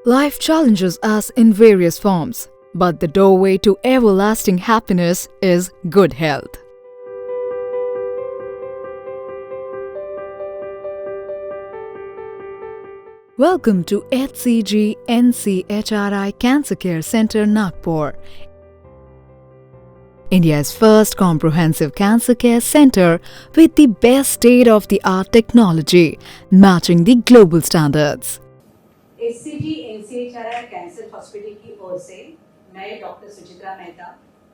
Life challenges us in various forms, but the doorway to everlasting happiness is good health. Welcome to HCG NCHRI Cancer Care Center, Nagpur, India's first comprehensive cancer care center with the best state-of-the-art technology, matching the global standards. HCG NCHRI cancer hospital की ओर से मैं doctor Suchitra Mehta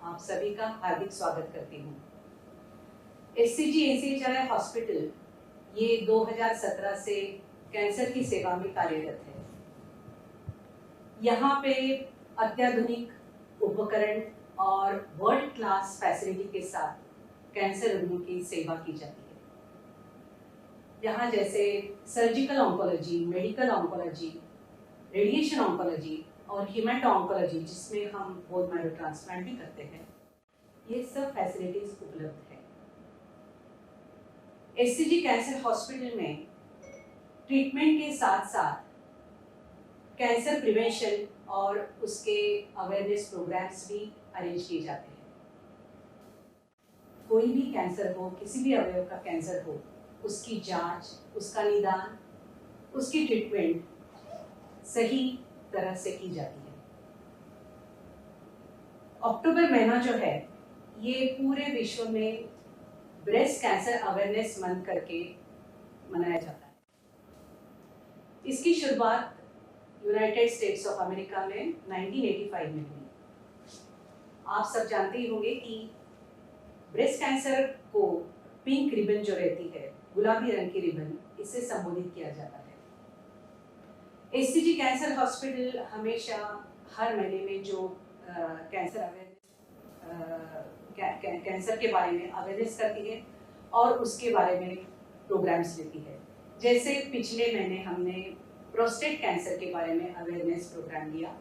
आप सभी का हार्दिक स्वागत करती हूँ। HCG NCHRI hospital ये 2017 से कैंसर की सेवा में कार्यरत है। यहाँ पे अत्याधुनिक उपकरण और वर्ल्ड क्लास फैसिलिटी के साथ कैंसर रोगियों की सेवा की जाती है। यहाँ जैसे surgical oncology, medical oncology, radiation oncology और हीमेटो ऑन्कोलॉजी जिसमें हम बोन मैरो ट्रांसप्लांट भी करते हैं, ये सब फैसिलिटीज उपलब्ध है। एचसीजी कैंसर हॉस्पिटल में ट्रीटमेंट के साथ साथ कैंसर प्रिवेंशन और उसके अवेयरनेस प्रोग्राम्स भी अरेंज किए जाते हैं। कोई भी कैंसर हो, किसी भी अवयव का कैंसर हो, उसकी जांच, उसका निदान, उसकी ट्रीटमेंट सही तरह से की जाती है। अक्टूबर महीना जो है ये पूरे विश्व में ब्रेस्ट कैंसर अवेयरनेस मंथ करके मनाया जाता है। इसकी शुरुआत यूनाइटेड स्टेट्स ऑफ अमेरिका में 1985 में हुई। आप सब जानते ही होंगे कि ब्रेस्ट कैंसर को पिंक रिबन जो रहती है, गुलाबी रंग की रिबन, इससे संबोधित किया जाता है। एचसीजी कैंसर हॉस्पिटल हमेशा हर महीने में जो कैंसर के बारे में अवेयरनेस करती है और उसके बारे में प्रोग्राम्स लेती है। जैसे पिछले महीने हमने प्रोस्टेट कैंसर के बारे में अवेयरनेस प्रोग्राम लिया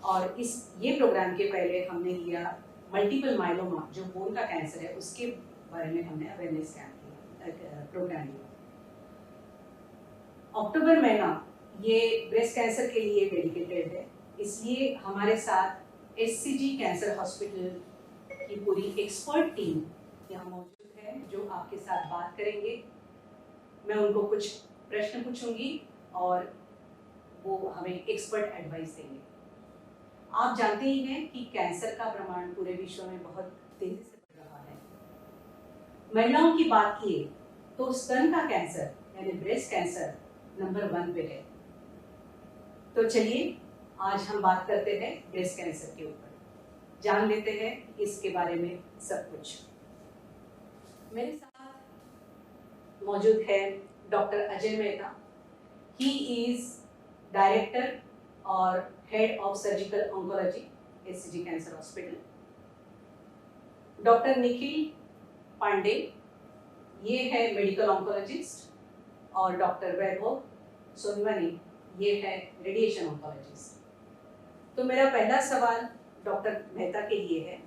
और ये प्रोग्राम के पहले हमने लिया मल्टीपल माइलोमा जो बोन का कैंसर है, उसके बारे में हमने अवेयरनेस प्रोग्राम लिया। अक्टूबर महीना ये ब्रेस्ट कैंसर के लिए डेडिकेटेड है, इसलिए हमारे साथ एचसीजी कैंसर हॉस्पिटल की पूरी एक्सपर्ट टीम यहाँ मौजूद है जो आपके साथ बात करेंगे। मैं उनको कुछ प्रश्न पूछूंगी और वो हमें एक्सपर्ट एडवाइस देंगे। आप जानते ही हैं कि कैंसर का प्रमाण पूरे विश्व में बहुत तेजी से बढ़ रहा है। महिलाओं की बात किए तो स्तन का कैंसर यानी ब्रेस्ट कैंसर नंबर 1 पे है। तो चलिए आज हम बात करते हैं ब्रेस्ट कैंसर के ऊपर, जान लेते हैं इसके बारे में सब कुछ। मेरे साथ मौजूद है doctor Ajay Mehta. He is director और head of surgical oncology HCG cancer hospital. Doctor Nikhil Pandey ये है मेडिकल ऑन्कोलॉजिस्ट और डॉक्टर वैभव सोनवानी ये है रेडिएशन ऑन्कोलॉजिस्ट। तो मेरा पहला सवाल डॉक्टर मेहता के लिए है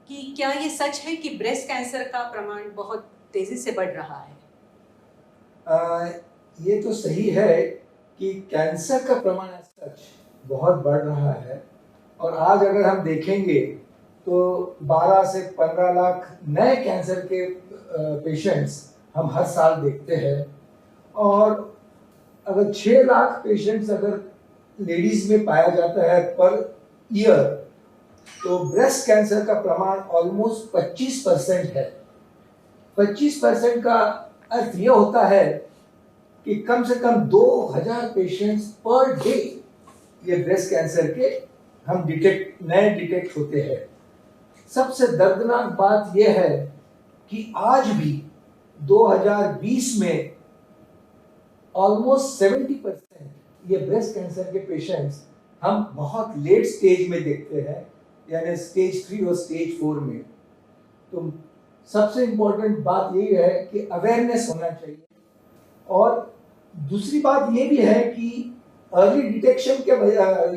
कि क्या ये सच है कि ब्रेस्ट कैंसर का प्रमाण बहुत तेजी से बढ़ रहा है? ये तो सही है कि कैंसर का प्रमाण सच बहुत बढ़ रहा है और आज अगर हम देखेंगे तो 12 से 15 लाख नए कैंसर के पेशेंट्स हम हर साल देखते हैं और अगर 6 लाख पेशेंट्स अगर लेडीज में पाया जाता है पर ईयर, तो ब्रेस्ट कैंसर का प्रमाण ऑलमोस्ट 25% है। 25% का अर्थ यह होता है कि कम से कम 2000 पेशेंट्स पर डे ये ब्रेस्ट कैंसर के हम नए डिटेक्ट होते हैं। सबसे दर्दनाक बात यह है कि आज भी 2020 में ऑलमोस्ट 70% ये ब्रेस्ट कैंसर के पेशेंट्स हम बहुत लेट स्टेज में देखते हैं, यानी स्टेज 3 और स्टेज 4 में। तो सबसे इम्पोर्टेंट बात यही है कि अवेयरनेस होना चाहिए और दूसरी बात ये भी है कि अर्ली डिटेक्शन के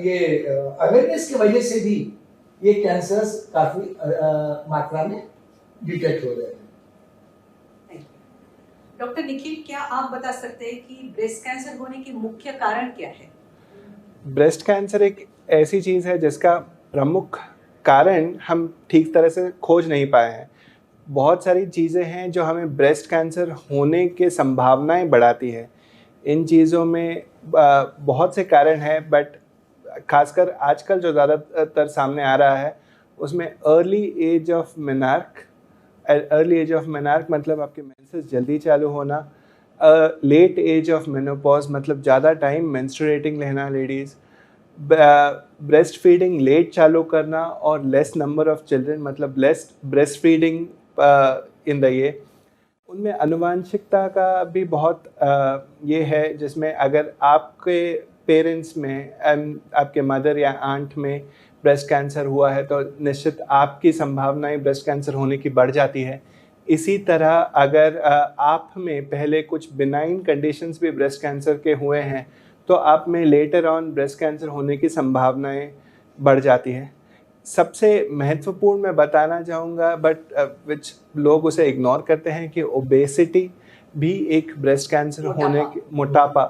ये अवेयरनेस की वजह से भी ये कैंसर्स काफी मात्रा में डिटेक्ट हो रहे हैं। डॉक्टर निखिल, क्या आप बता सकते हैं कि ब्रेस्ट कैंसर होने के मुख्य कारण क्या है? ब्रेस्ट कैंसर एक ऐसी चीज़ है जिसका प्रमुख कारण हम ठीक तरह से खोज नहीं पाए हैं। बहुत सारी चीज़ें हैं जो हमें ब्रेस्ट कैंसर होने के संभावनाएं बढ़ाती है। इन चीज़ों में बहुत से कारण हैं, बट खासकर आजकल जो ज़्यादातर सामने आ रहा है उसमें अर्ली एज ऑफ मेनार्क मतलब आपके मेंसेस जल्दी चालू होना, लेट एज ऑफ मेनोपॉज मतलब ज़्यादा टाइम मेंस्ट्रुएटिंग रहना लेडीज़, ब्रेस्ट फीडिंग लेट चालू करना और लेस नंबर ऑफ चिल्ड्रन मतलब less breast feeding in the ये। उनमें आनुवांशिकता का भी बहुत ये है, जिसमें अगर आपके पेरेंट्स में आपके मदर या आंट में ब्रेस्ट कैंसर हुआ है तो निश्चित आपकी संभावनाएं ब्रेस्ट कैंसर होने की बढ़ जाती है। इसी तरह अगर आप में पहले कुछ बिनाइन कंडीशंस भी ब्रेस्ट कैंसर के हुए हैं तो आप में लेटर ऑन ब्रेस्ट कैंसर होने की संभावनाएं बढ़ जाती हैं। सबसे महत्वपूर्ण मैं बताना चाहूँगा, बट विच लोग उसे इग्नोर करते हैं, कि ओबेसिटी भी एक ब्रेस्ट कैंसर होने की, मोटापा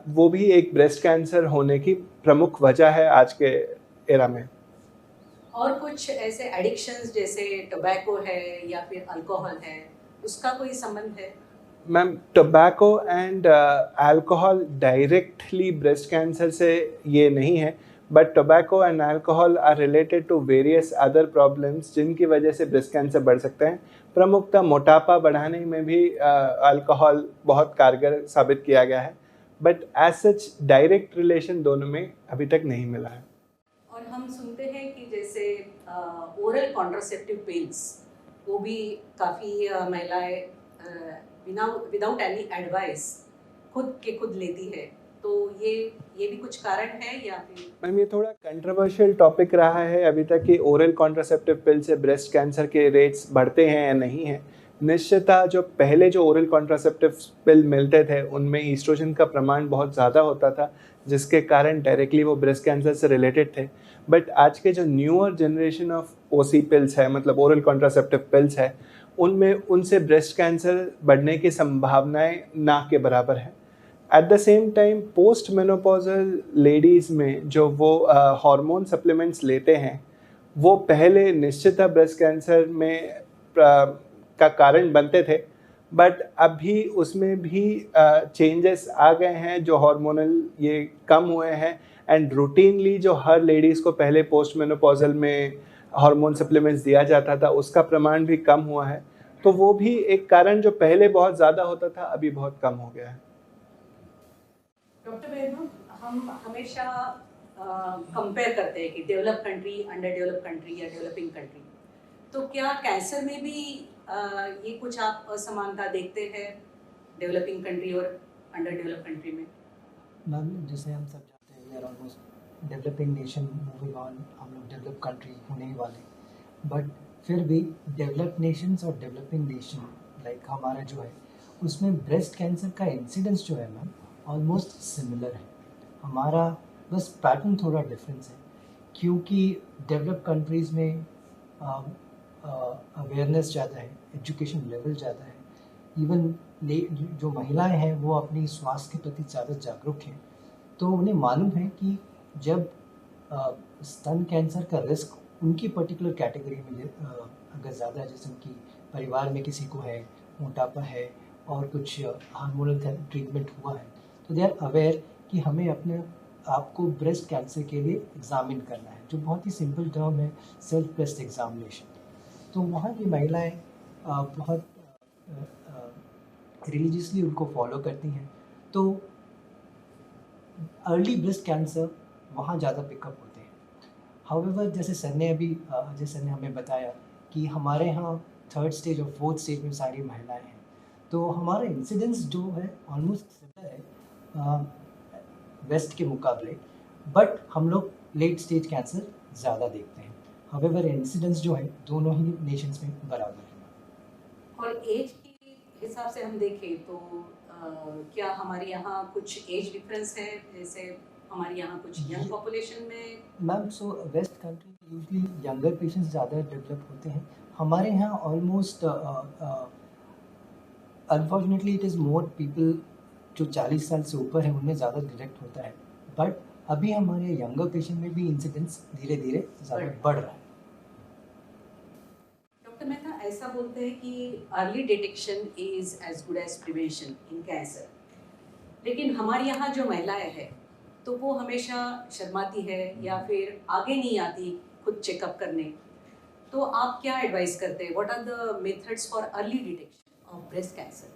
वो भी एक ब्रेस्ट कैंसर होने की प्रमुख वजह है आज के एरा में। और कुछ ऐसे एडिक्शंस जैसे टोबैको है या फिर अल्कोहल है, उसका कोई संबंध है? Ma'am, tobacco and alcohol directly breast cancer से ये नहीं है, but tobacco and alcohol are related to various other problems जिनकी वजह से ब्रेस्ट कैंसर बढ़ सकते हैं। प्रमुखतः मोटापा बढ़ाने में भी अल्कोहल बहुत कारगर साबित किया गया है, but as such direct relation दोनों में अभी तक नहीं मिला है। और हम सुनते हैं कि जैसे ओरल कॉन्ट्रासेप्टिव पिल्स, वो भी काफ़ी महिलाएं विदाउट एनी एडवाइस खुद लेती है, तो ये भी कुछ कारण है या फिर? मैम, ये थोड़ा कंट्रोवर्शियल टॉपिक रहा है अभी तक कि ओरल कॉन्ट्रासेप्टिव पिल से ब्रेस्ट कैंसर के रेट्स बढ़ते हैं या नहीं हैं। निश्चितता जो पहले जो ओरल कॉन्ट्रासेप्टिव पिल मिलते थे उनमें ईस्ट्रोजन का प्रमाण बहुत ज़्यादा होता था, जिसके कारण डायरेक्टली वो ब्रेस्ट कैंसर से रिलेटेड थे। बट आज के जो newer generation of OC pills है, मतलब ओरल कॉन्ट्रासेप्टिव पिल्स है, उनमें उनसे ब्रेस्ट कैंसर बढ़ने की संभावनाएं ना के बराबर है। At the same time post menopausal ladies में जो वो हार्मोन सप्लीमेंट्स लेते हैं वो पहले निश्चितता ब्रेस्ट कैंसर में का कारण बनते थे, बट अभी उसमें भी चेंजेस आ गए हैं जो हार्मोनल ये कम हुए हैं। एंड रूटीनली जो हर लेडीज़ को पहले पोस्ट मेनोपॉजल में हार्मोन सप्लीमेंट्स दिया जाता था उसका प्रमाण भी कम हुआ है, तो वो भी एक कारण जो पहले बहुत ज़्यादा होता था अभी बहुत कम हो गया है। डॉक्टर बेहनू, हम हमेशा कंपेयर करते हैं कि develop country, under develop country या डेवलपिंग कंट्री, तो क्या कैंसर में भी ये कुछ आप असमानता देखते हैं डेवलपिंग कंट्री और अंडर डेवलप कंट्री में? मैम, जैसे हम सब जानते हैं we are almost developing nation moving on, हम लोग डेवलप कंट्री होने ही वाले, बट फिर भी डेवलप नेशंस और डेवलपिंग नेशन लाइक हमारा जो है उसमें ब्रेस्ट कैंसर का इंसिडेंस जो है मैम ऑलमोस्ट सिमिलर है। हमारा बस पैटर्न थोड़ा डिफरेंस है, क्योंकि डेवलप कंट्रीज़ में अवेयरनेस ज़्यादा है, एजुकेशन लेवल ज़्यादा है, इवन जो महिलाएं हैं वो अपनी स्वास्थ्य के प्रति ज़्यादा जागरूक हैं, तो उन्हें मालूम है कि जब स्तन कैंसर का रिस्क उनकी पर्टिकुलर कैटेगरी में अगर ज़्यादा है, जैसे उनकी परिवार में किसी को है, मोटापा है और कुछ हार्मोनल ट्रीटमेंट हुआ है, तो दे आर अवेयर कि हमें अपने आपको ब्रेस्ट कैंसर के लिए एग्जामिन करना है, जो बहुत ही सिंपल टर्म है सेल्फ ब्रेस्ट एग्जामिनेशन। तो वहाँ की महिलाएं बहुत रिलीजियसली उनको फॉलो करती हैं, तो अर्ली ब्रेस्ट कैंसर वहाँ ज़्यादा पिकअप होते हैं। हाउएवर जैसे सर ने अभी अजय सर ने हमें बताया कि हमारे यहाँ 3rd स्टेज और 4th स्टेज में सारी महिलाएं हैं, तो हमारा इंसिडेंस जो है ऑलमोस्ट सिमिलर है वेस्ट के मुकाबले, बट हम लोग लेट स्टेज कैंसर ज़्यादा देखते हैं। हाउएवर इंसिडेंस जो है दोनों ही नेशंस में बराबर है। और एज के हिसाब से हम देखें तो क्या हमारे यहाँ कुछ एज डिफरेंस है? जैसे हमारे यहाँ कुछ यंग पॉपुलेशन में? मैम, सो वेस्ट कंट्री में यूजली यंगर पेशेंट्स ज़्यादा डेवलप होते हैं। हमारे यहाँ almost unfortunately it is more people जो 40 साल से ऊपर है उनमें ज़्यादा डिटेक्ट होता है, बट अभी हमारे यंगर पेशेंट में भी इंसिडेंस धीरे धीरे ज़्यादा बढ़ रहा है। डॉक्टर मेहता, ऐसा बोलते हैं कि early detection is as good as prevention in cancer, लेकिन हमारे यहाँ जो महिलाएं हैं तो वो हमेशा शर्माती है या फिर आगे नहीं आती खुद चेकअप करने, तो आप क्या एडवाइस करते हैं? What are the methods for early detection of breast cancer?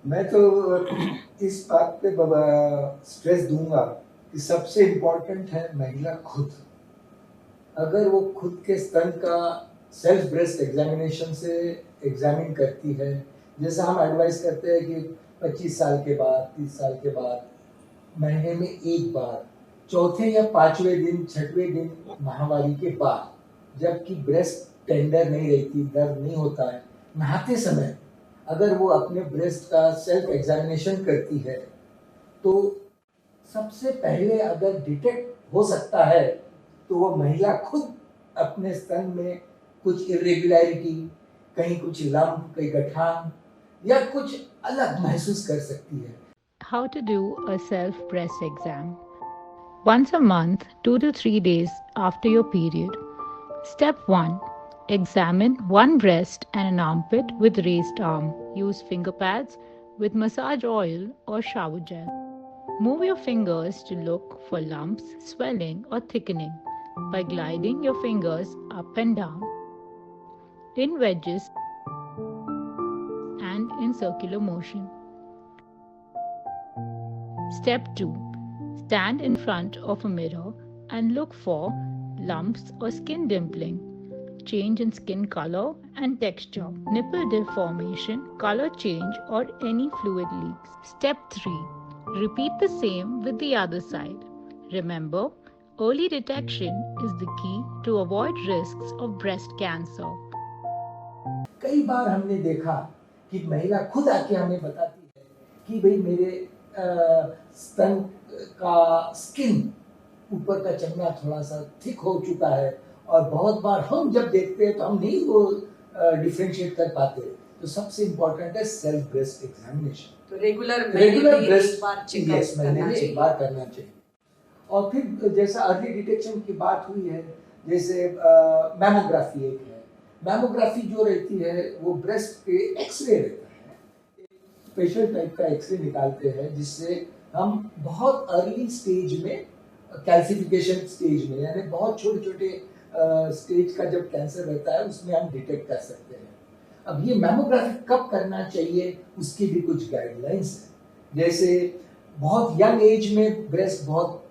मैं तो इस बात पे स्ट्रेस दूंगा कि सबसे इम्पोर्टेंट है महिला खुद। अगर वो खुद के स्तन का सेल्फ ब्रेस्ट एग्जामिनेशन से एग्जामिन करती है, जैसा हम एडवाइस करते हैं कि 25 साल के बाद, 30 साल के बाद, महीने में एक बार, चौथे या पांचवें दिन, छठवें दिन माहवारी के बाद, जबकि ब्रेस्ट टेंडर नहीं रहती, दर्द नहीं होता है, नहाते समय अगर वो अपने ब्रेस्ट का सेल्फ एग्जामिनेशन करती है तो सबसे पहले अगर डिटेक्ट हो सकता है तो वो महिला खुद अपने स्तन में कुछ इरेगुलरिटी, कहीं कुछ लंप, कहीं गठान या कुछ अलग महसूस कर सकती है। How to do a self breast exam. Once a month, 2 to 3 days after your period. Step 1. Examine one breast and an armpit with raised arm. Use finger pads with massage oil or shower gel. Move your fingers to look for lumps, swelling, or thickening by gliding your fingers up and down, in wedges, and in circular motion. Step 2. Stand in front of a mirror and look for lumps or skin dimpling, change in skin color and texture, nipple deformation, color change, or any fluid leaks. Step 3. Repeat the same with the other side. Remember, early detection is the key to avoid risks of breast cancer. कई बार हमने देखा कि महिला खुद आके हमें बताती है कि भाई मेरे स्तन का स्किन, ऊपर का चमड़ा थोड़ा सा थिक हो चुका है, और बहुत बार हम जब देखते हैं तो हम नहीं वो डिफरेंशिएट कर पाते। तो सबसे इम्पोर्टेंट है सेल्फ ब्रेस्ट एग्जामिनेशन। तो रेगुलर ब्रेस्ट बार महीने में एक बार करना चाहिए। और फिर जैसा अर्ली डिटेक्शन की बात हुई है, जैसे मैमोग्राफी एक है। मैमोग्राफी जो रहती है वो ब्रेस्ट पे एक्सरे रहता है, स्पेशल टाइप का एक्सरे निकालते हैं जिससे हम बहुत अर्ली स्टेज में, कैल्सिफिकेशन स्टेज में, यानी बहुत छोटे छोटे स्टेज का जब कैंसर रहता है उसमें हम डिटेक्ट कर सकते हैं। अब ये मैमोग्राफी कब करना चाहिए उसकी भी कुछ गाइडलाइंस है। जैसे बहुत यंग एज में ब्रेस्ट बहुत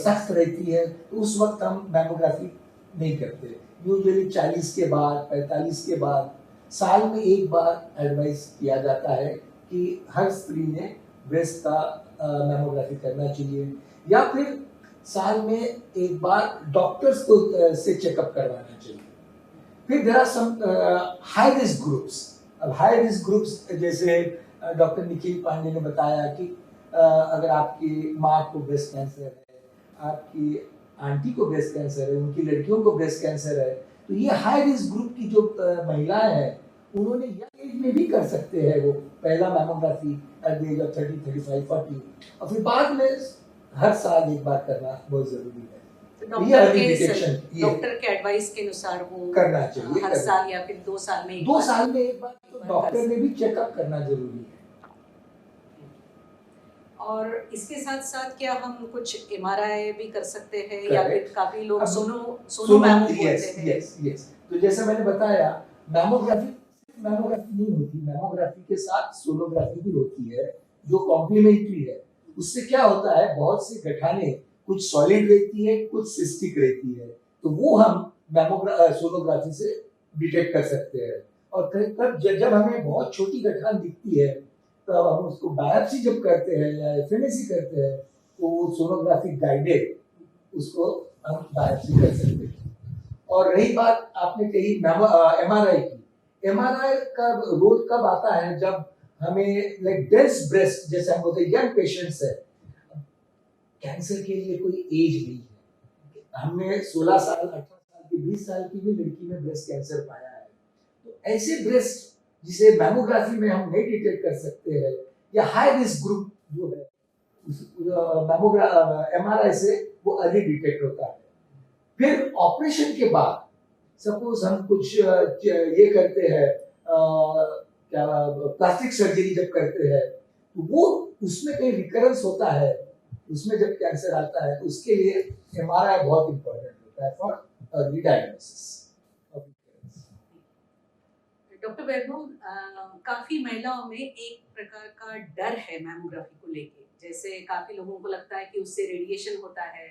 सख्त रहती है तो उस वक्त हम मैमोग्राफी नहीं करते। यूजुअली 40 के बाद, 45 के बाद, साल में एक बार एडवाइस किया जाता है कि हर स्त्री ने ब्रेस्ट का मैमोग्राफी करना चाहिए, या फिर साल में एक बार डॉक्टर्स को से चेकअप करवाना चाहिए। फिर there are some high risk groups. अब हाई रिस्क ग्रुप्स जैसे डॉक्टर निखिल पांडे ने बताया कि अगर आपकी माँ को ब्रेस्ट कैंसर है, आपकी आंटी को ब्रेस्ट कैंसर है, उनकी लड़कियों को ब्रेस्ट कैंसर है, तो ये हाई रिस्क ग्रुप की जो महिलाएं हैं उन्होंने यंग एज में भी कर सकते हैं वो पहला mammography at the age of 30, 35, 40, और फिर बाद में हर साल एक बार करना बहुत जरूरी है। तो ये अर्ली डिटेक्शन डॉक्टर के एडवाइस के अनुसार वो करना चाहिए हर साल या फिर 2 साल में एक दो बार। साल में एक बार तो डॉक्टर ने भी चेकअप करना जरूरी है। और इसके साथ साथ क्या हम कुछ एमआरआई भी कर सकते हैं, या फिर काफी लोग सोनो मैमो बोलते हैं? यस। तो जैसा मैंने बताया, मैमोग्राफी नहीं होती, मैमोग्राफी के साथ सोनोग्राफी भी होती है जो कॉम्प्लीमेंट्री है। उससे क्या होता है, बहुत से गठाने कुछ सॉलिड रहती है, कुछ सिस्टिक रहती है, तो वो हम सोनोग्राफी से डिटेक्ट कर सकते हैं। और तब जब हमें बहुत छोटी गठान दिखती है तब हम उसको बायोप्सी जब करते हैं या एफएनएसी करते हैं तो वो सोनोग्राफी गाइडेड उसको हम बायोप्सी कर सकते हैं। और रही बात आपने कही एमआरआई की, एमआरआई का रोल कब आता है, जब हमें लाइक डेंस ब्रेस्ट, जैसे हम बोलते हैं यंग पेशेंट्स है, कैंसर के लिए कोई एज नहीं है। हमने 16 साल, 18 साल की, 20 साल की भी लड़की में ब्रेस्ट कैंसर पाया है। तो ऐसे ब्रेस्ट जिसे मैमोग्राफी में हम नहीं डिटेक्ट कर सकते हैं, या हाई रिस्क ग्रुप जो है MRI से वो अधिक डिटेक्ट होता है। फिर ऑपरेशन के बाद सपोज हम कुछ ये करते हैं, क्या प्लास्टिक सर्जरी जब करते हैं, तो वो उसमें कहीं रिकरेंस होता है, उसमें जब कैंसर आता है, उसके लिए MRI बहुत इंपॉर्टेंट होता है फॉर अर्ली डायग्नोसिस। डॉक्टर वैभव, काफी महिलाओं में एक प्रकार का डर है मैमोग्राफी को लेके, जैसे काफी लोगों को लगता है कि उससे रेडिएशन होता है,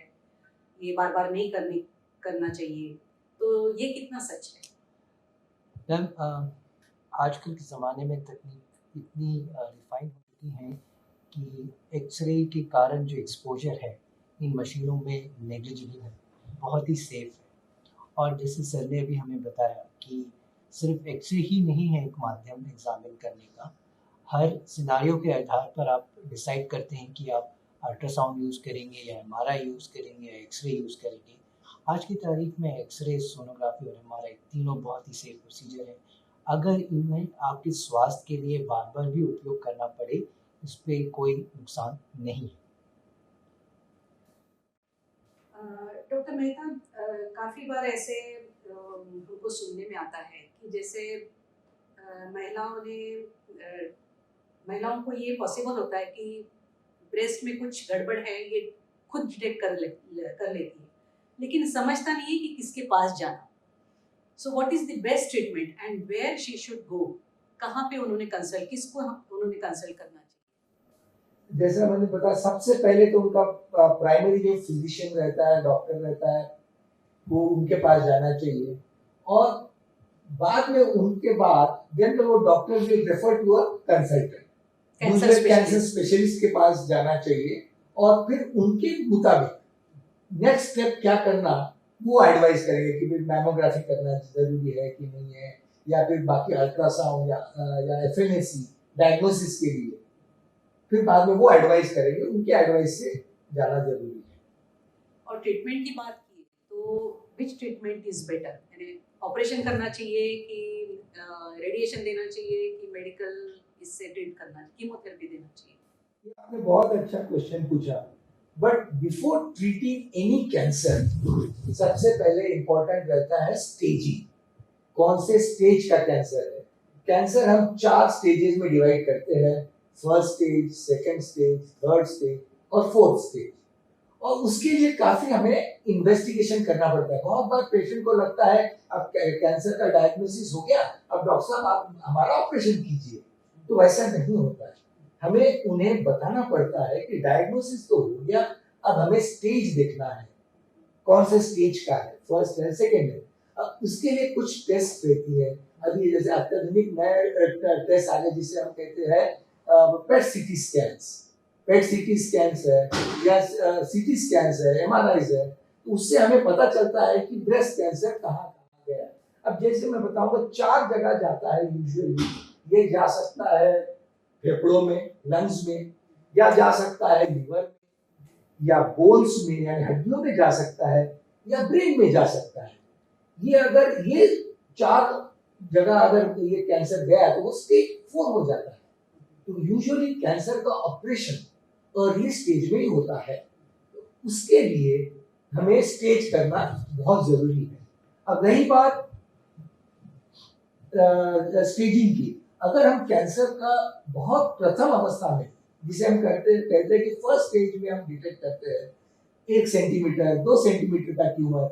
ये बार बार नहीं करना चाहिए, तो ये कितना सच है? मैम, आजकल के ज़माने में तकनीक इतनी रिफाइन हो चुकी है कि एक्सरे के कारण जो एक्सपोजर है इन मशीनों में नेग्लिजिबल है, बहुत ही सेफ है। और जैसे सर ने अभी हमें बताया कि सिर्फ एक्सरे ही नहीं है एक माध्यम एग्जामिन करने का, हर सिनारियो के आधार पर आप डिसाइड करते हैं कि आप अल्ट्रासाउंड यूज़ करेंगे या MRI यूज़ करेंगे या एक्सरे यूज़ करेंगे। आज की तारीख में एक्सरे, सोनोग्राफी और MRI तीनों बहुत ही सेफ प्रोसीजर है। अगर इनमें आपके स्वास्थ्य के लिए बार बार भी उपयोग करना पड़े, इस पर कोई नुकसान नहीं है। डॉक्टर मेहता, काफ़ी बार ऐसे हमको सुनने में आता है कि जैसे महिलाओं को ये पॉसिबल होता है कि ब्रेस्ट में कुछ गड़बड़ है, ये खुद डिटेक्ट कर लेती है, लेकिन समझता नहीं है कि किसके पास जाना। So what is the best treatment and where she should go? कहाँ पे उन्होंने किसको उन्होंने कंसल्ट करना चाहिए? जैसा मैंने बताया, सबसे पहले तो उनका प्राइमरी जो फिजिशियन रहता है, डॉक्टर रहता है, वो उनके पास जाना चाहिए। और बाद में उनके बाद देन वो doctor will refer to a consultant, cancer specialist के पास जाना चाहिए, और फिर उनके मुताबिक नेक्स्ट स्टेप क्या करना वो एडवाइस करेंगे कि भाई मैमोग्राफी करना जरूरी है कि नहीं है, या फिर बाकी अल्ट्रासाउंड या FNAC डायग्नोसिस के लिए फिर बाद में वो एडवाइस करेंगे, उनके एडवाइस से जाना जरूरी है। और ट्रीटमेंट की बात की तो विच ट्रीटमेंट इज बेटर, यानी ऑपरेशन करना चाहिए कि रेडिएशन देना चाहिए कि मेडिकल इससे ट्रीट करना, कीमोथेरेपी देना चाहिए? ये आपने बहुत अच्छा क्वेश्चन पूछा। But before treating any cancer, सबसे पहले इंपॉर्टेंट रहता है स्टेजिंग। कौन से स्टेज का कैंसर है? कैंसर हम 4 स्टेजेस में डिवाइड करते हैं, first stage, second stage, third stage और फोर्थ स्टेज। और उसके लिए काफी हमें इन्वेस्टिगेशन करना पड़ता है। बहुत बार पेशेंट को लगता है अब कैंसर का डायग्नोसिस हो गया, अब डॉक्टर साहब आप हमारा ऑपरेशन कीजिए, तो वैसा नहीं होता है। हमें उन्हें बताना पड़ता है कि डायग्नोसिस तो हो गया, अब हमें स्टेज देखना है, कौन से स्टेज का है, फर्स्ट है, सेकेंड है। अब उसके लिए कुछ टेस्ट रहती है। अभी जैसे अत्याधुनिक नए टेस्ट आ गए जिसे हम कहते हैं पेट सीटी स्कैन्स है या CT स्कैन्स है, MRIs है, तो उससे हमें पता चलता है कि ब्रेस्ट कैंसर कहाँ गया। अब जैसे मैं बताऊंगा 4 जगह जाता है यूजुअली। ये जा सकता है फेफड़ों में, लंग्स में, या जा सकता है लीवर में, या बोन्स में यानी हड्डियों में जा सकता है, या ब्रेन में जा सकता है। ये अगर ये 4 जगह अगर ये कैंसर गया तो वो स्टेज 4 हो जाता है। तो यूजुअली कैंसर का ऑपरेशन अर्ली स्टेज में ही होता है, उसके लिए हमें स्टेज करना बहुत जरूरी है। अब रही बात स्टेजिंग की, अगर हम कैंसर का बहुत प्रथम अवस्था में, जिसे हम कहते हैं कि फर्स्ट स्टेज में हम डिटेक्ट करते हैं 1 सेंटीमीटर 2 सेंटीमीटर का ट्यूमर,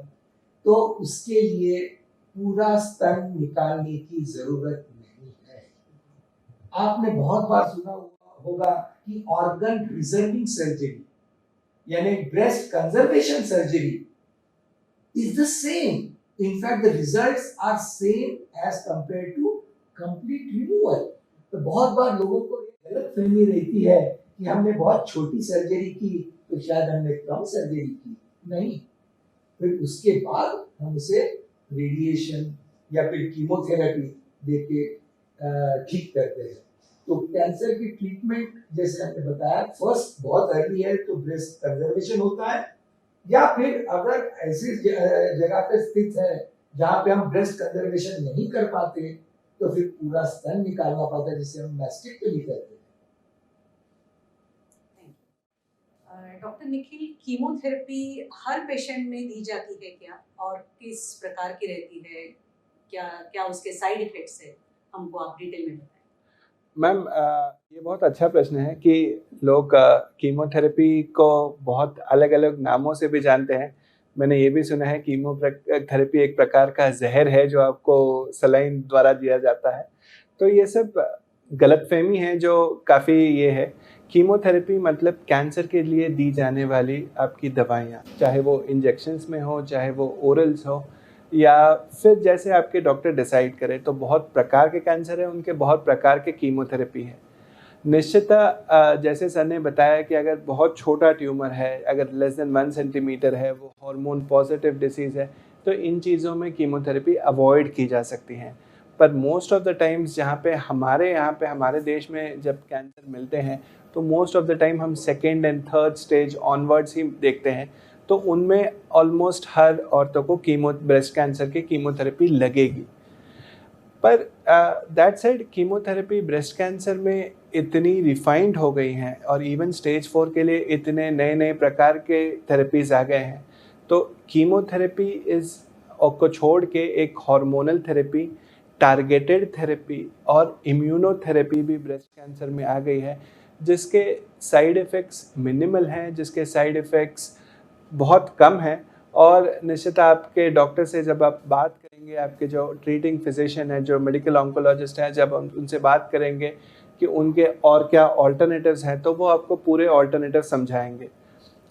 तो उसके लिए पूरा स्तन निकालने की जरूरत नहीं है। आपने बहुत बार सुना होगा कि ऑर्गन रिजर्विंग सर्जरी यानी breast conservation surgery is the same, in fact the results are same as compared to complete removal। तो बहुत बार लोगों को गलत फहमी रहती है कि हमने बहुत छोटी सर्जरी की तो शायद हमने कम सर्जरी की, नहीं, फिर उसके बाद हम उसे रेडिएशन या फिर कीमोथेरेपी देके ठीक करते हैं। तो कैंसर की ट्रीटमेंट जैसे हमने बताया, फर्स्ट बहुत अर्ली है तो ब्रेस्ट कंजर्वेशन होता है, या फिर अगर ऐसी जगह पे स्थित है जहाँ पे हम ब्रेस्ट कंजर्वेशन नहीं कर पाते तो फिर पूरा स्तन निकालना पड़ता है, जिसे हम मैस्टेक्टोमी कहते हैं। डॉक्टर निखिल, कीमोथेरेपी हर पेशेंट में दी जाती है क्या, और किस प्रकार की रहती है, क्या क्या उसके साइड इफेक्ट्स है, हमको आप डिटेल में बताएं। मैम, ये बहुत अच्छा प्रश्न है कि लोग कीमोथेरेपी को बहुत अलग अलग नामों से भी जानते हैं। मैंने ये भी सुना है कीमोथेरेपी एक प्रकार का जहर है जो आपको सलाइन द्वारा दिया जाता है। तो ये सब गलतफहमी है जो काफ़ी ये है। कीमोथेरेपी मतलब कैंसर के लिए दी जाने वाली आपकी दवाइयाँ, चाहे वो इंजेक्शंस में हो, चाहे वो ओरल्स हो, या फिर जैसे आपके डॉक्टर डिसाइड करें। तो बहुत प्रकार के कैंसर है, उनके बहुत प्रकार के कीमोथेरेपी है। निश्चितः जैसे सर ने बताया कि अगर बहुत छोटा ट्यूमर है, अगर लेस देन 1 सेंटीमीटर है, वो हार्मोन पॉजिटिव डिसीज़ है, तो इन चीज़ों में कीमोथेरेपी अवॉइड की जा सकती हैं। पर मोस्ट ऑफ द टाइम्स जहाँ पे हमारे देश में जब कैंसर मिलते हैं, तो मोस्ट ऑफ द टाइम हम second and third stage onwards ही देखते हैं। तो उनमें ऑलमोस्ट हर औरतों को ब्रेस्ट कैंसर की कीमोथेरेपी लगेगी। पर that side chemotherapy breast cancer में इतनी रिफाइंड हो गई हैं, और इवन स्टेज 4 के लिए इतने नए नए प्रकार के थेरेपीज़ आ गए हैं। तो कीमोथेरेपी को छोड़ के एक हार्मोनल थेरेपी, टारगेटेड थेरेपी और इम्यूनोथेरेपी भी ब्रेस्ट कैंसर में आ गई है, जिसके साइड इफ़ेक्ट्स मिनिमल हैं, जिसके साइड इफ़ेक्ट्स बहुत कम है। और निश्चित आपके डॉक्टर से जब आप बात करेंगे, आपके जो ट्रीटिंग फिजिशियन है, जो मेडिकल ऑन्कोलॉजिस्ट हैं, जब हम उनसे बात करेंगे कि उनके और क्या ऑल्टरनेटिव्स हैं, तो वो आपको पूरे ऑल्टरनेटिव समझाएंगे।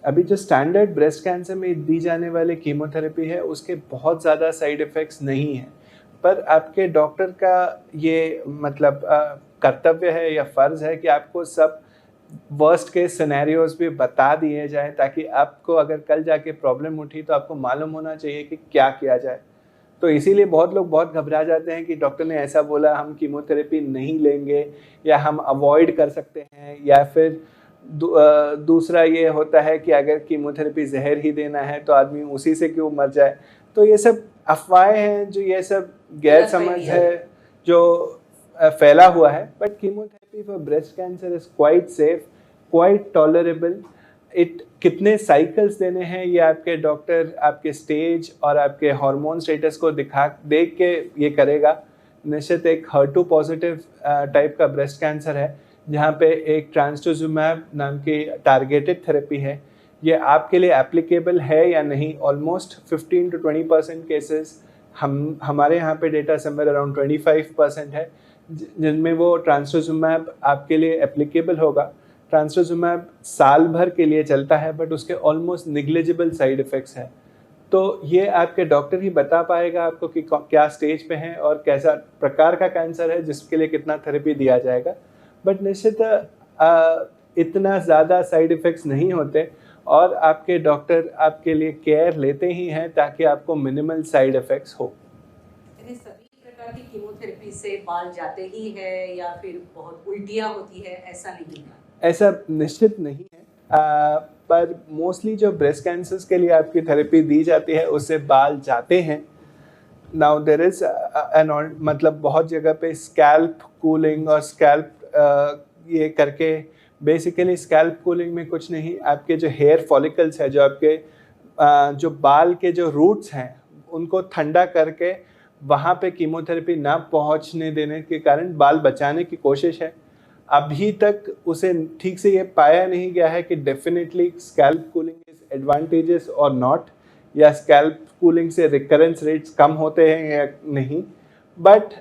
अभी जो स्टैंडर्ड ब्रेस्ट कैंसर में दी जाने वाली कीमोथेरेपी है, उसके बहुत ज़्यादा साइड इफ़ेक्ट्स नहीं हैं। पर आपके डॉक्टर का ये मतलब कर्तव्य है या फ़र्ज़ है कि आपको सब वर्स्ट केस सिनेरियोज भी बता दिए जाए, ताकि आपको अगर कल जाके प्रॉब्लम उठी तो आपको मालूम होना चाहिए कि क्या किया जाए। तो इसीलिए बहुत लोग बहुत घबरा जाते हैं कि डॉक्टर ने ऐसा बोला, हम कीमोथेरेपी नहीं लेंगे, या हम अवॉइड कर सकते हैं, या फिर दूसरा ये होता है कि अगर कीमोथेरेपी जहर ही देना है तो आदमी उसी से क्यों मर जाए। तो ये सब अफवाहें हैं, जो ये सब गैर समझ है जो फैला हुआ है। But chemotherapy for breast cancer is quite safe, quite tolerable. कितने साइकिल्स देने हैं ये आपके डॉक्टर आपके स्टेज और आपके हार्मोन स्टेटस को देख के ये करेगा। निश्चित एक HER2 पॉजिटिव टाइप का ब्रेस्ट कैंसर है, जहाँ पे एक ट्रांसटुजुमैब नाम की टारगेटेड थेरेपी है। ये आपके लिए एप्लीकेबल है या नहीं, ऑलमोस्ट 15 to 20% केसेस हमारे यहाँ पे डेटा समवेयर अराउंड 25% है जिनमें वो ट्रांसटुजुमैब आपके लिए एप्लीकेबल होगा। ट्रांसटुजुमैब साल भर के लिए चलता है, बट उसके ऑलमोस्ट निग्लिजिबल साइड इफ़ेक्ट्स हैं। तो ये आपके डॉक्टर ही बता पाएगा आपको कि क्या स्टेज पे हैं और कैसा प्रकार का कैंसर है, जिसके लिए कितना थेरेपी दिया जाएगा। बट निश्चित इतना ज़्यादा साइड इफ़ेक्ट्स नहीं होते, और आपके डॉक्टर आपके लिए केयर लेते ही हैं ताकि आपको मिनिमल साइड इफ़ेक्ट्स हो। सभी प्रकार की कीमोथेरेपी से बाल जाते ही है या फिर बहुत उल्टियाँ होती है, ऐसा नहीं है? ऐसा निश्चित नहीं है, पर मोस्टली जो ब्रेस्ट कैंसर्स के लिए आपकी थेरेपी दी जाती है उससे बाल जाते हैं। नाउ देयर इज मतलब बहुत जगह पे स्कैल्प कूलिंग और स्कैल्प ये करके, बेसिकली स्कैल्प कूलिंग में कुछ नहीं, आपके जो हेयर फॉलिकल्स है, जो आपके जो बाल के जो रूट्स हैं, उनको ठंडा करके वहाँ पे कीमोथेरेपी ना पहुँचने देने के कारण बाल बचाने की कोशिश है। अभी तक उसे ठीक से ये पाया नहीं गया है कि definitely scalp cooling is advantages और नॉट, या स्कैल्प कूलिंग से रिकरेंस रेट्स कम होते हैं या नहीं। बट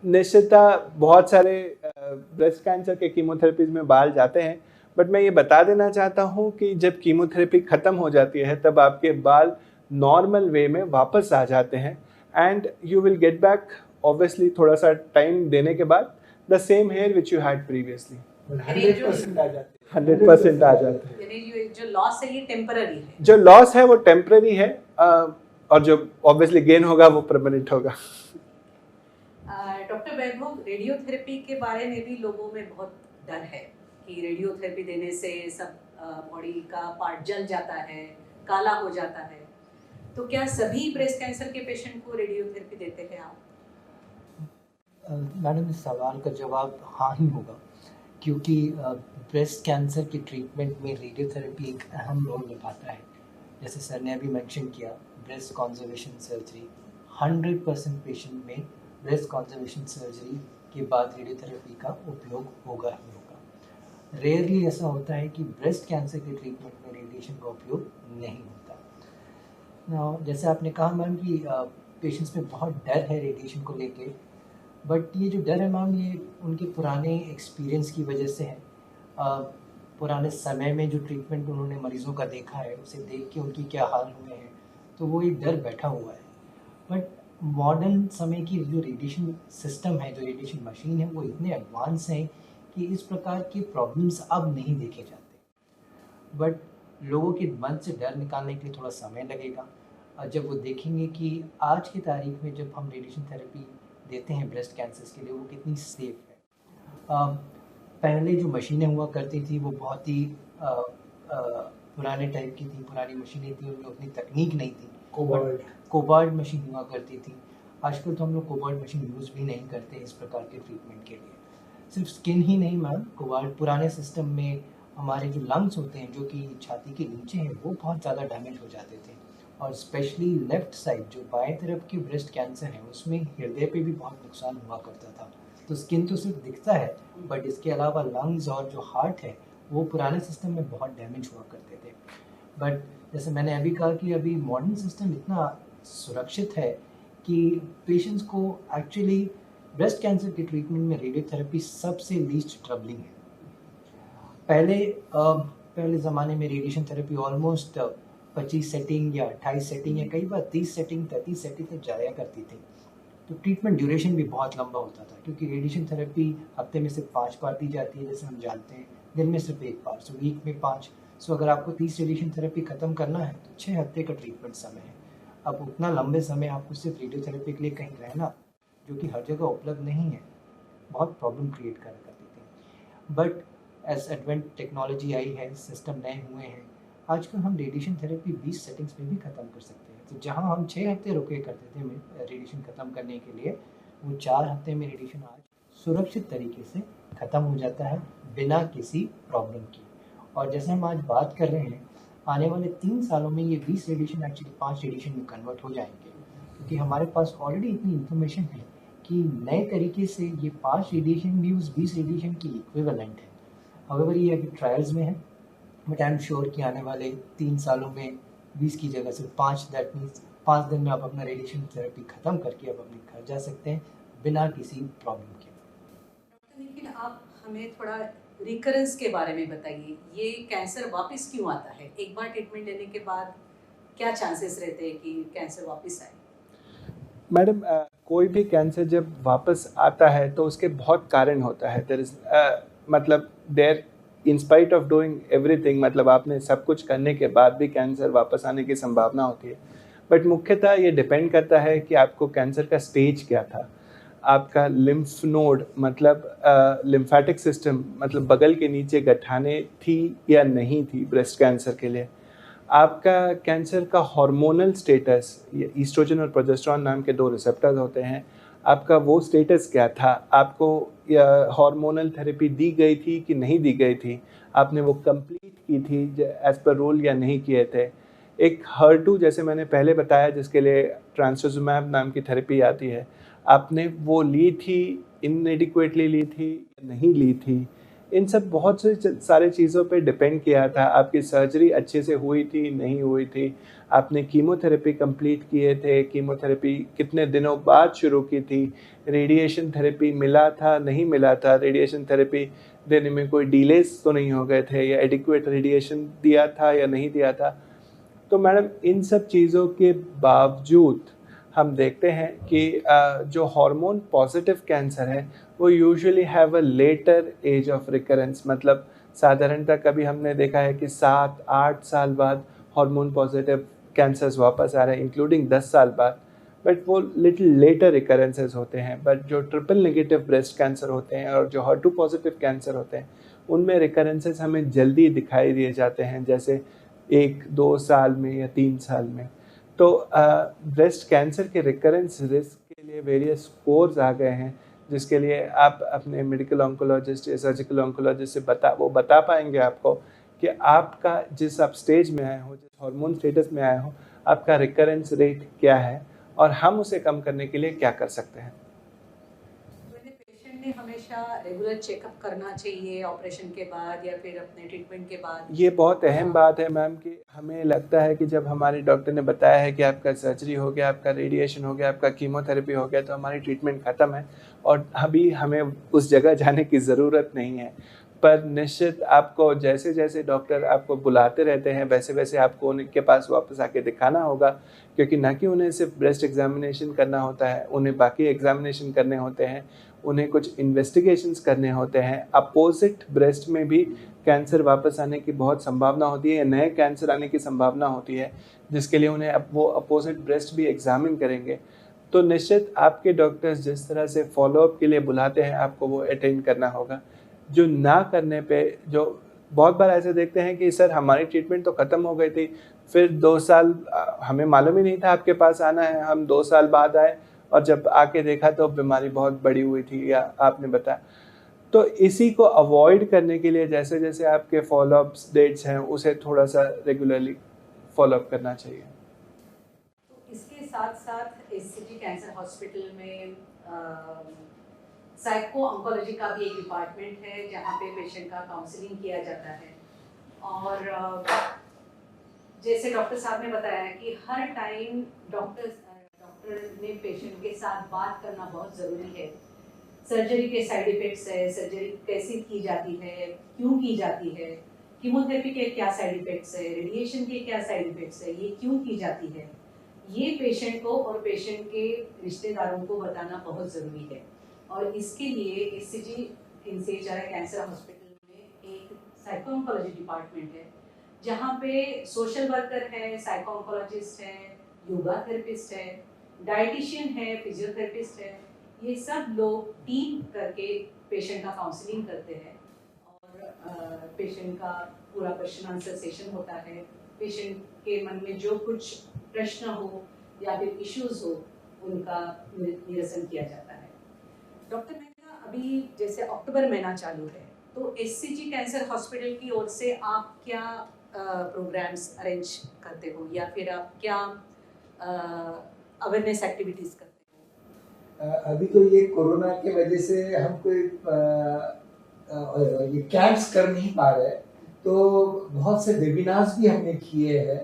निश्चितता बहुत सारे ब्रेस्ट कैंसर के कीमोथेरेपीज में बाल जाते हैं। बट मैं ये बता देना चाहता हूँ कि जब कीमोथेरेपी ख़त्म हो जाती है तब आपके बाल नॉर्मल वे में वापस आ जाते हैं, and you will get back obviously थोड़ा सा टाइम देने के बाद the same hair which you had previously. 100% आ जाते हैं। 100% आ जाते हैं। यानी जो लॉस है ये टेम्पररी है? जो लॉस है वो टेम्पररी है, और जो ऑब्वियसली गेन होगा वो परमानेंट होगा। डॉक्टर वैभव, रेडियोथेरेपी के बारे में भी लोगों में बहुत डर है कि रेडियोथेरेपी देने से सब बॉडी का पार्ट जल जाता है, काला हो जाता है। तो क्या सभी ब्रेस्ट कैंसर के पेशेंट को रेडियोथेरेपी देते हैं आप? मैडम, इस सवाल का जवाब हाँ ही होगा, क्योंकि ब्रेस्ट कैंसर के ट्रीटमेंट में रेडियोथेरेपी एक अहम रोल निभाता है। जैसे सर ने अभी मेंशन किया, ब्रेस्ट कॉन्जर्वेशन सर्जरी 100% पेशेंट में ब्रेस्ट कॉन्जर्वेशन सर्जरी के बाद रेडियोथेरेपी का उपयोग होगा ही होगा। रेयरली ऐसा होता है कि ब्रेस्ट कैंसर के ट्रीटमेंट में रेडिएशन का उपयोग नहीं होता। Now, जैसे आपने कहा मैम कि पेशेंट्स में बहुत डर है रेडिएशन को लेके, बट ये जो डर है मैम, ये उनके पुराने एक्सपीरियंस की वजह से है। पुराने समय में जो ट्रीटमेंट उन्होंने मरीज़ों का देखा है, उसे देख के उनकी क्या हाल हुए हैं, तो वो एक डर बैठा हुआ है। बट मॉडर्न समय की जो रेडिएशन सिस्टम है, जो रेडिएशन मशीन है, वो इतने एडवांस हैं कि इस प्रकार के प्रॉब्लम्स अब नहीं देखे जाते। बट लोगों के मन से डर निकालने के लिए थोड़ा समय लगेगा। जब वो देखेंगे कि आज की तारीख में जब हम रेडिएशन थेरेपी देते हैं ब्रेस्ट कैंसर्स के लिए, वो कितनी सेफ है। पहले जो मशीनें हुआ करती थी वो बहुत ही पुराने टाइप की थी, पुरानी मशीनें थी, उनमें उतनी तकनीक नहीं थी। कोबाल्ट मशीन हुआ करती थी। आजकल तो हम लोग कोबाल्ट मशीन यूज़ भी नहीं करते इस प्रकार के ट्रीटमेंट के लिए। सिर्फ स्किन ही नहीं मैम, कोबाल्ट पुराने सिस्टम में हमारे जो लंग्स होते हैं, जो कि छाती के नीचे हैं, वो बहुत ज़्यादा डैमेज हो जाते थे। और स्पेशली लेफ़्ट साइड जो बाएं तरफ की ब्रेस्ट कैंसर है, उसमें हृदय पे भी बहुत नुकसान हुआ करता था। तो स्किन तो सिर्फ दिखता है, बट इसके अलावा लंग्स और जो हार्ट है, वो पुराने सिस्टम में बहुत डैमेज हुआ करते थे। बट जैसे मैंने अभी कहा कि अभी मॉडर्न सिस्टम इतना सुरक्षित है कि पेशेंट्स को एक्चुअली ब्रेस्ट कैंसर के ट्रीटमेंट में रेडियोथेरेपी सबसे लीस्ट ट्रबलिंग है। पहले ज़माने में रेडिएशन थेरेपी ऑलमोस्ट 25 सेटिंग या 28 सेटिंग या कई बार 30 सेटिंग 33 सेटिंग तक जाया करती थी। तो ट्रीटमेंट ड्यूरेशन भी बहुत लंबा होता था, क्योंकि रेडिएशन थेरेपी हफ्ते में सिर्फ 5 बार दी जाती है, जैसे हम जानते हैं, दिन में सिर्फ 1 बार, सो वीक में 5। सो अगर आपको 30 रेडिएशन थेरेपी ख़त्म करना है तो 6 हफ्ते का ट्रीटमेंट समय है। अब उतना लंबे समय आपको सिर्फ रेडियोथेरेपी के लिए कहीं रहना, जो कि हर जगह उपलब्ध नहीं है, बहुत प्रॉब्लम क्रिएट कर करती थी। बट एज एडवेंट टेक्नोलॉजी आई है, सिस्टम नए हुए हैं, आजकल हम रेडिएशन थेरेपी 20 सेटिंग्स में भी ख़त्म कर सकते हैं। तो जहां हम 6 हफ्ते रुके करते थे रेडिएशन ख़त्म करने के लिए, वो 4 हफ्ते में रेडिएशन आज सुरक्षित तरीके से ख़त्म हो जाता है बिना किसी प्रॉब्लम की। और जैसे हम आज बात कर रहे हैं, आने वाले 3 सालों में ये 20 रेडिएशन एक्चुअली 5 रेडिएशन में कन्वर्ट हो जाएंगे, क्योंकि हमारे पास ऑलरेडी इतनी इन्फॉर्मेशन है कि नए तरीके से ये 5 रेडिएशन भी उस 20 रेडिएशन की इक्विवेलेंट है। हाउएवर ये अभी ट्रायल्स में है, बट आई एम श्योर कि आने वाले 3 सालों में 20 की जगह सिर्फ 5, दैट मीन्स 5 दिन में आप अपना रेडिएशन थेरेपी ख़त्म करके आप अपने घर जा सकते हैं बिना किसी प्रॉब्लम के। लेकिन आप हमें थोड़ा रिकरेंस के बारे में बताइए, ये कैंसर वापस क्यों आता है? एक बार ट्रीटमेंट लेने के बाद क्या चांसेस रहते हैं कि कैंसर वापस आए? मैडम, कोई भी कैंसर जब वापस आता है तो उसके बहुत कारण होता है। There in spite of doing everything, मतलब आपने सब कुछ करने के बाद भी कैंसर वापस आने की संभावना होती है। बट मुख्यतः ये डिपेंड करता है कि आपको कैंसर का स्टेज क्या था, आपका लिम्फ नोड मतलब लिम्फेटिक सिस्टम, मतलब बगल के नीचे गठाने थी या नहीं थी ब्रेस्ट कैंसर के लिए, आपका कैंसर का हार्मोनल स्टेटस, ईस्ट्रोजन और प्रोजेस्टेरॉन नाम के 2 रिसेप्टर्स होते हैं, आपका वो स्टेटस क्या था, आपको हार्मोनल थेरेपी दी गई थी कि नहीं दी गई थी, आपने वो कंप्लीट की थी एज पर रूल या नहीं किए थे। एक HER2 जैसे मैंने पहले बताया, जिसके लिए ट्रांसटुजिमैब नाम की थेरेपी आती है, आपने वो ली थी, इनएडिक्वेटली ली थी या नहीं ली थी, इन सब बहुत से सारे चीज़ों पे डिपेंड किया था। आपकी सर्जरी अच्छे से हुई थी नहीं हुई थी, आपने कीमोथेरेपी कंप्लीट किए थे, कीमोथेरेपी कितने दिनों बाद शुरू की थी, रेडिएशन थेरेपी मिला था नहीं मिला था, रेडिएशन थेरेपी देने में कोई डिलेस तो नहीं हो गए थे, या एडिक्वेट रेडिएशन दिया था या नहीं दिया था। तो मैडम, इन सब चीज़ों के बावजूद हम देखते हैं कि जो हार्मोन पॉजिटिव कैंसर है वो usually have a later age of recurrence, मतलब साधारणतः कभी हमने देखा है कि 7-8 साल बाद हार्मोन पॉजिटिव कैंसर्स वापस आ रहे हैं, इंक्लूडिंग 10 साल बाद, बट वो लिटिल लेटर रिकरेंसेस होते हैं। बट जो ट्रिपल नेगेटिव ब्रेस्ट कैंसर होते हैं और जो HER2 पॉजिटिव कैंसर होते हैं, उनमें रिकरेंसेस हमें जल्दी दिखाई दिए जाते हैं, जैसे 1-2 साल में या 3 साल में। तो ब्रेस्ट कैंसर के रिकरेंस रिस्क के लिए वेरियस स्कोर्स आ गए हैं, जिसके लिए आप अपने मेडिकल ऑन्कोलॉजिस्ट या सर्जिकल ऑन्कोलॉजिस्ट से बता पाएंगे आपको कि आपका जिस आप स्टेज में आए हो, जिस हार्मोन स्टेटस में आए हो, आपका रिकरेंस रेट क्या है और हम उसे कम करने के लिए क्या कर सकते हैं। पेशेंट ने हमेशा रेगुलर चेकअप करना चाहिए ऑपरेशन के बाद या फिर अपने ट्रीटमेंट के बाद? ये बहुत अहम बात है मैम कि हमें लगता है कि जब हमारे डॉक्टर ने बताया है कि आपका सर्जरी हो गया, आपका रेडिएशन हो गया, आपका कीमोथेरेपी हो गया, तो हमारी ट्रीटमेंट ख़त्म है और अभी हमें उस जगह जाने की ज़रूरत नहीं है। पर निश्चित आपको जैसे जैसे डॉक्टर आपको बुलाते रहते हैं वैसे वैसे आपको उनके पास वापस आके दिखाना होगा, क्योंकि ना कि उन्हें सिर्फ ब्रेस्ट एग्जामिनेशन करना होता है, उन्हें बाकी एग्जामिनेशन करने होते हैं, उन्हें कुछ इन्वेस्टिगेशंस करने होते हैं। अपोजिट ब्रेस्ट में भी कैंसर वापस आने की बहुत संभावना होती है या नए कैंसर आने की संभावना होती है, जिसके लिए उन्हें वो अपोजिट ब्रेस्ट भी एग्जामिन करेंगे। तो निश्चित आपके डॉक्टर्स जिस तरह से फॉलोअप के लिए बुलाते हैं आपको वो अटेंड करना होगा। जो ना करने पे, जो बहुत बार ऐसे देखते हैं कि सर हमारी ट्रीटमेंट तो ख़त्म हो गई थी, फिर 2 साल हमें मालूम ही नहीं था आपके पास आना है, हम 2 साल बाद आए और जब आके देखा तो बीमारी बहुत बड़ी हुई थी या आपने बताया। तो इसी को अवॉइड करने के लिए जैसे जैसे आपके फॉलोअप डेट्स हैं उसे थोड़ा सा रेगुलरली फॉलोअप करना चाहिए। तो इसके साथ साथ एससीजी कैंसर हॉस्पिटल में साइको ऑन्कोलॉजी का भी एक डिपार्टमेंट है जहाँ पे पेशेंट का काउंसलिंग किया जाता है। और जैसे डॉक्टर साहब ने बताया कि हर टाइम डॉक्टर ने पेशेंट के साथ बात करना बहुत ज़रूरी है। सर्जरी के साइड इफ़ेक्ट्स है, सर्जरी कैसे की जाती है, क्यों की जाती है, कीमोथेरेपी के क्या साइड इफ़ेक्ट्स है, रेडिएशन के क्या साइड इफ़ेक्ट्स है, ये क्यों की जाती है, ये पेशेंट को और पेशेंट के रिश्तेदारों को बताना बहुत ज़रूरी है। और इसके लिए एससीजी कैंसर हॉस्पिटल में एक साइको ऑन्कोलॉजी डिपार्टमेंट है जहाँ पे सोशल वर्कर है, साइको ऑन्कोलॉजिस्ट है, योगा थेरेपिस्ट है, डाइटिशियन है, फिजियोथेरेपिस्ट है। ये सब लोग टीम करके पेशेंट का काउंसलिंग करते हैं और पेशेंट का पूरा क्वेश्चन आंसर सेशन होता है। पेशेंट के मन में जो कुछ प्रश्न हो या फिर इश्यूज हो उनका निरसन किया जाता है। डॉक्टर मेहता, अभी जैसे अक्टूबर महीना चालू है तो एससीजी कैंसर हॉस्पिटल की ओर से आप क्या प्रोग्राम्स अरेंज करते हो या फिर आप क्या अवेयरनेस एक्टिविटीज़ करते हो? अभी तो ये कोरोना की वजह से हम कोई ये कैंप्स कर नहीं पा रहे, तो बहुत से वेबिनार्स भी हमने किए हैं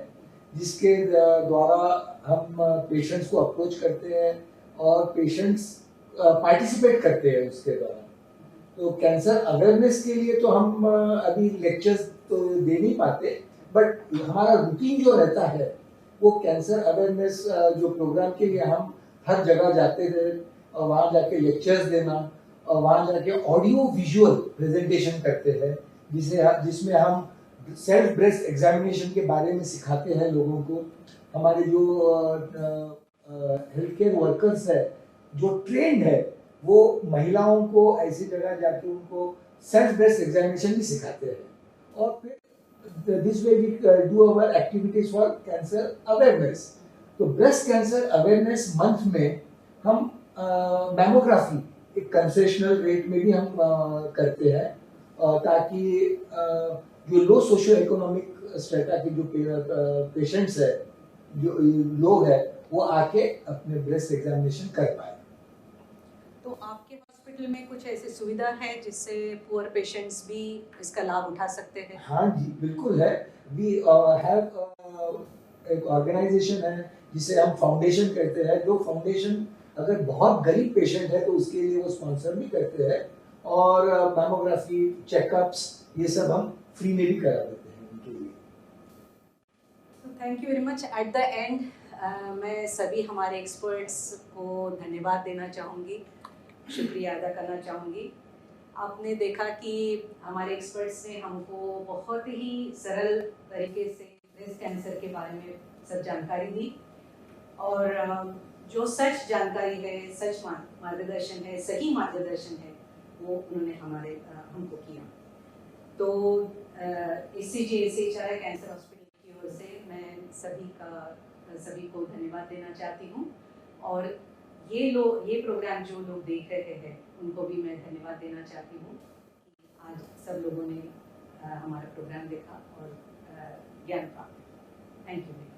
जिसके द्वारा हम पेशेंट्स को अप्रोच करते हैं और पेशेंट्स पार्टिसिपेट करते हैं उसके द्वारा। तो कैंसर अवेयरनेस के लिए तो हम अभी लेक्चर्स तो दे नहीं पाते, बट हमारा रूटीन जो रहता है वो कैंसर अवेयरनेस जो प्रोग्राम के लिए हम हर जगह जाते थे और वहाँ जाके लेक्चर्स देना और वहाँ जाके ऑडियो विजुअल प्रेजेंटेशन करते हैं जिसमें हम सेल्फ ब्रेस्ट एग्जामिनेशन के बारे में सिखाते हैं लोगों को। हमारे जो हेल्थ केयर वर्कर्स है जो ट्रेंड है वो महिलाओं को ऐसी जगह जाके उनको सेल्फ ब्रेस्ट एग्जामिनेशन भी सिखाते हैं। और फिर this way we do our activities for cancer awareness. तो ब्रेस्ट कैंसर अवेयरनेस मंथ में हम मैमोग्राफी एक कंसेशनल रेट में भी हम करते हैं ताकि जो लो सोशियो इकोनॉमिक स्टेटा के जो पेशेंट्स है, जो लोग हैं, वो आके अपने ब्रेस्ट एग्जामिनेशन कर पाए। तो आपके हॉस्पिटल में कुछ ऐसी सुविधा है जिससे पुअर पेशेंट्स भी इसका लाभ उठा सकते हैं? हाँ जी, बिल्कुल है। वी हैव एक ऑर्गेनाइजेशन है जिसे हम फाउंडेशन कहते हैं। जो फाउंडेशन अगर बहुत गरीब पेशेंट है तो उसके लिए वो स्पॉन्सर भी करते हैं और मैमोग्राफी चेकअप्स ये सब हम फ्री में भी करा देते हैं उनके लिए। Thank you very much. At the end मैं सभी हमारे एक्सपर्ट्स को धन्यवाद देना चाहूँगी, शुक्रिया अदा करना चाहूँगी। आपने देखा कि हमारे एक्सपर्ट्स ने हमको बहुत ही सरल तरीके से ब्रेस्ट कैंसर के बारे में सब जानकारी दी और जो सच जानकारी है, सच मार्गदर्शन है, सही मार्गदर्शन है, वो उन्होंने हमको किया। तो एससीजी कैंसर हॉस्पिटल की ओर से मैं सभी को धन्यवाद देना चाहती हूँ और ये प्रोग्राम जो लोग देख रहे हैं उनको भी मैं धन्यवाद देना चाहती हूँ कि आज सब लोगों ने हमारा प्रोग्राम देखा और ज्ञान प्राप्त। Thank you.